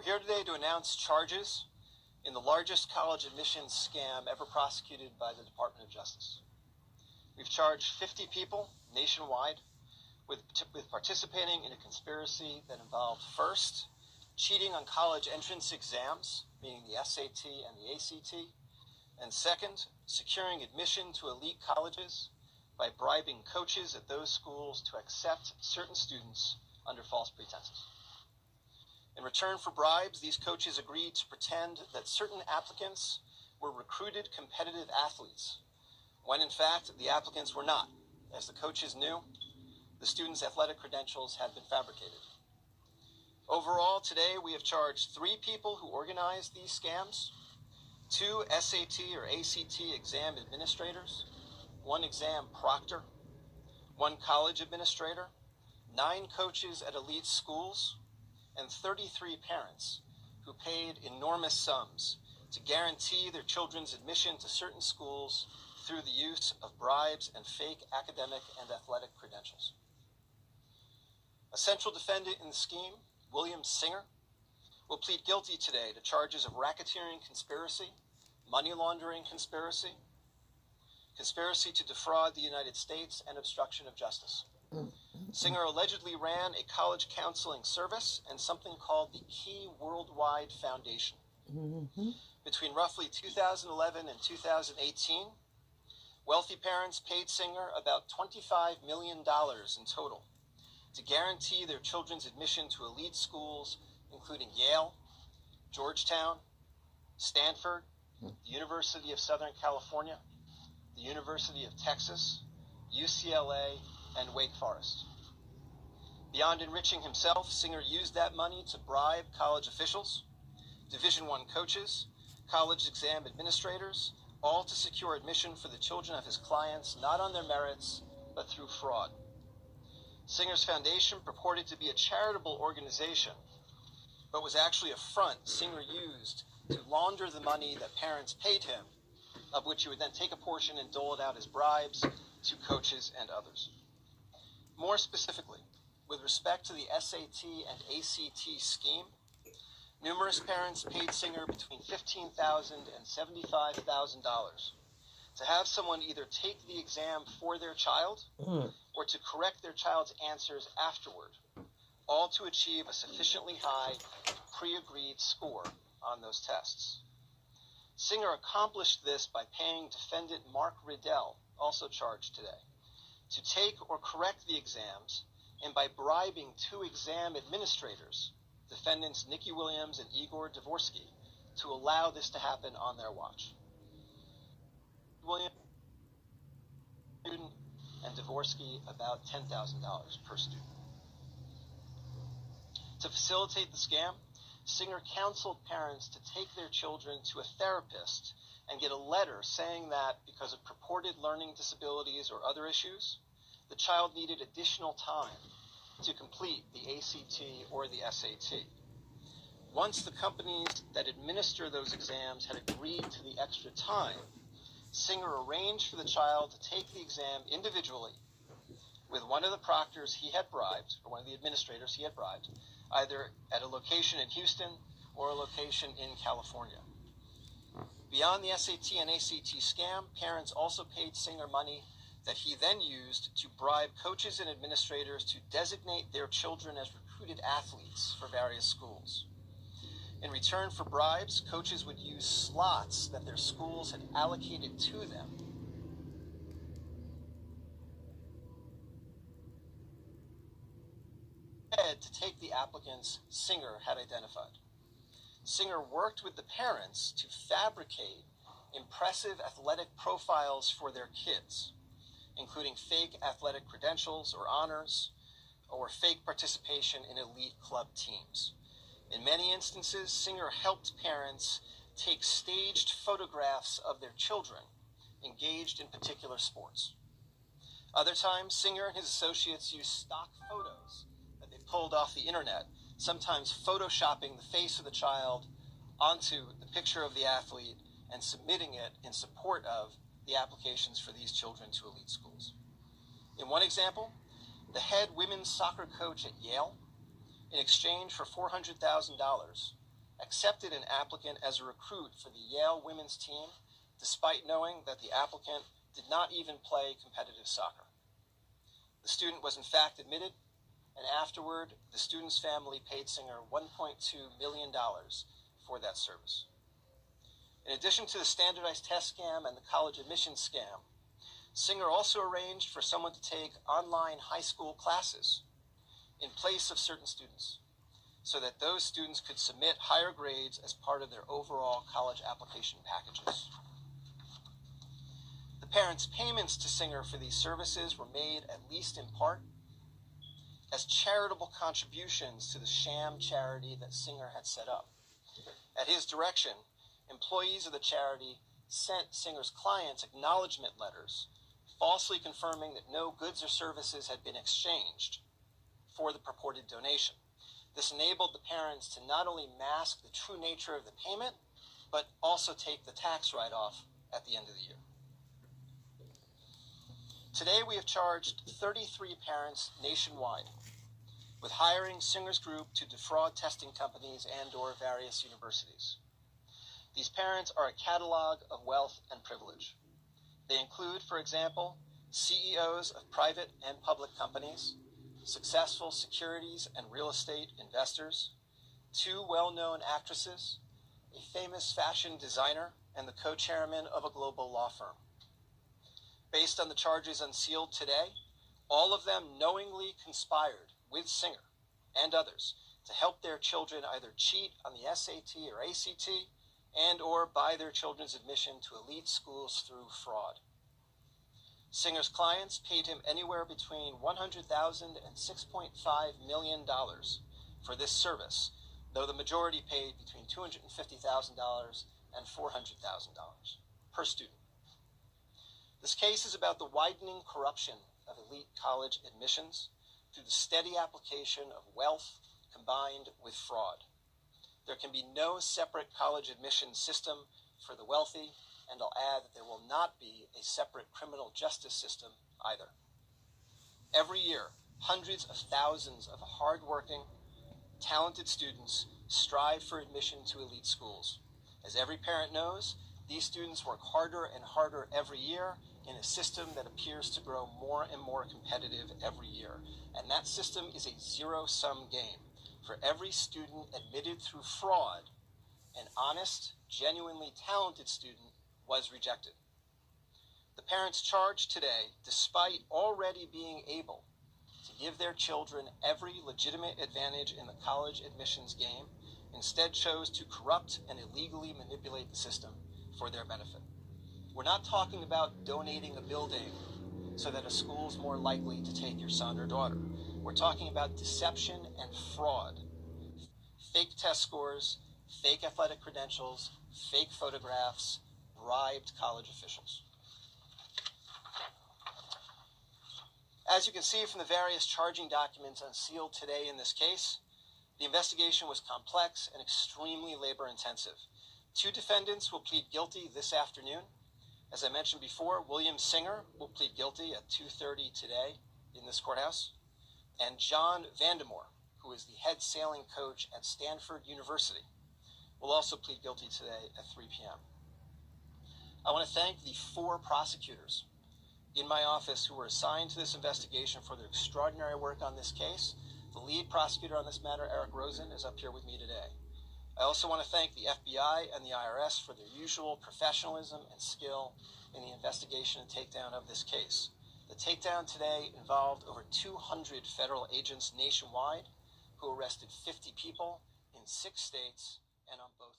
We're here today to announce charges in the largest college admissions scam ever prosecuted by the Department of Justice. We've charged 50 people nationwide with participating in a conspiracy that involved, first, cheating on college entrance exams, meaning the SAT and the ACT, and second, securing admission to elite colleges by bribing coaches at those schools to accept certain students under false pretenses. In return for bribes, these coaches agreed to pretend that certain applicants were recruited competitive athletes, when in fact the applicants were not. As the coaches knew, the students' athletic credentials had been fabricated. Overall, today we have charged 3 people who organized these scams, 2 SAT or ACT exam administrators, 1 exam proctor, 1 college administrator, 9 coaches at elite schools, and 33 parents who paid enormous sums to guarantee their children's admission to certain schools through the use of bribes and fake academic and athletic credentials. A central defendant in the scheme, William Singer, will plead guilty today to charges of racketeering conspiracy, money laundering conspiracy, conspiracy to defraud the United States, and obstruction of justice. Singer allegedly ran a college counseling service and something called the Key Worldwide Foundation. Between roughly 2011 and 2018, wealthy parents paid Singer about $25 million in total to guarantee their children's admission to elite schools, including Yale, Georgetown, Stanford, the University of Southern California, the University of Texas, UCLA, and Wake Forest. Beyond enriching himself, Singer used that money to bribe college officials, Division I coaches, college exam administrators, all to secure admission for the children of his clients, not on their merits, but through fraud. Singer's foundation purported to be a charitable organization, but was actually a front Singer used to launder the money that parents paid him, of which he would then take a portion and dole it out as bribes to coaches and others. More specifically, with respect to the SAT and ACT scheme, numerous parents paid Singer between $15,000 and $75,000 to have someone either take the exam for their child or to correct their child's answers afterward, all to achieve a sufficiently high pre-agreed score on those tests. Singer accomplished this by paying defendant Mark Riddell, also charged today, to take or correct the exams, and by bribing 2 exam administrators, defendants Nikki Williams and Igor Dvorsky, to allow this to happen on their watch. Williams student and Dvorsky about $10,000 per student. To facilitate the scam, Singer counseled parents to take their children to a therapist and get a letter saying that because of purported learning disabilities or other issues, the child needed additional time to complete the ACT or the SAT. Once the companies that administer those exams had agreed to the extra time, Singer arranged for the child to take the exam individually with one of the proctors he had bribed, or one of the administrators he had bribed, either at a location in Houston or a location in California. Beyond the SAT and ACT scam, parents also paid Singer money that he then used to bribe coaches and administrators to designate their children as recruited athletes for various schools. In return for bribes, coaches would use slots that their schools had allocated to them to take the applicants Singer had identified. Singer worked with the parents to fabricate impressive athletic profiles for their kids, including fake athletic credentials or honors, or fake participation in elite club teams. In many instances, Singer helped parents take staged photographs of their children engaged in particular sports. Other times, Singer and his associates used stock photos that they pulled off the internet, sometimes photoshopping the face of the child onto the picture of the athlete and submitting it in support of the applications for these children to elite schools. In one example, the head women's soccer coach at Yale, in exchange for $400,000, accepted an applicant as a recruit for the Yale women's team, despite knowing that the applicant did not even play competitive soccer. The student was in fact admitted, and afterward, the student's family paid Singer $1.2 million for that service. In addition to the standardized test scam and the college admissions scam, Singer also arranged for someone to take online high school classes in place of certain students, so that those students could submit higher grades as part of their overall college application packages. The parents' payments to Singer for these services were made, at least in part, as charitable contributions to the sham charity that Singer had set up. At his direction, employees of the charity sent Singer's clients acknowledgement letters, falsely confirming that no goods or services had been exchanged for the purported donation. This enabled the parents to not only mask the true nature of the payment, but also take the tax write-off at the end of the year. Today, we have charged 33 parents nationwide with hiring Singer's group to defraud testing companies and/or various universities. These parents are a catalog of wealth and privilege. They include, for example, CEOs of private and public companies, successful securities and real estate investors, 2 well-known actresses, a famous fashion designer, and the co-chairman of a global law firm. Based on the charges unsealed today, all of them knowingly conspired with Singer and others to help their children either cheat on the SAT or ACT and/or buy their children's admission to elite schools through fraud. Singer's clients paid him anywhere between $100,000 and $6.5 million for this service, though the majority paid between $250,000 and $400,000 per student. This case is about the widening corruption of elite college admissions through the steady application of wealth combined with fraud. There can be no separate college admission system for the wealthy, and I'll add that there will not be a separate criminal justice system either. Every year, hundreds of thousands of hardworking, talented students strive for admission to elite schools. As every parent knows, these students work harder and harder every year in a system that appears to grow more and more competitive every year. And that system is a zero-sum game. For every student admitted through fraud, an honest, genuinely talented student was rejected. The parents charged today, despite already being able to give their children every legitimate advantage in the college admissions game, instead chose to corrupt and illegally manipulate the system for their benefit. We're not talking about donating a building so that a school's more likely to take your son or daughter. We're talking about deception and fraud. Fake test scores, fake athletic credentials, fake photographs, bribed college officials. As you can see from the various charging documents unsealed today in this case, the investigation was complex and extremely labor-intensive. 2 defendants will plead guilty this afternoon. As I mentioned before, William Singer will plead guilty at 2:30 today in this courthouse, and John Vandemore, who is the head sailing coach at Stanford University, will also plead guilty today at 3 p.m. I want to thank the 4 prosecutors in my office who were assigned to this investigation for their extraordinary work on this case. The lead prosecutor on this matter, Eric Rosen, is up here with me today. I also want to thank the FBI and the IRS for their usual professionalism and skill in the investigation and takedown of this case. The takedown today involved over 200 federal agents nationwide who arrested 50 people in 6 states and on both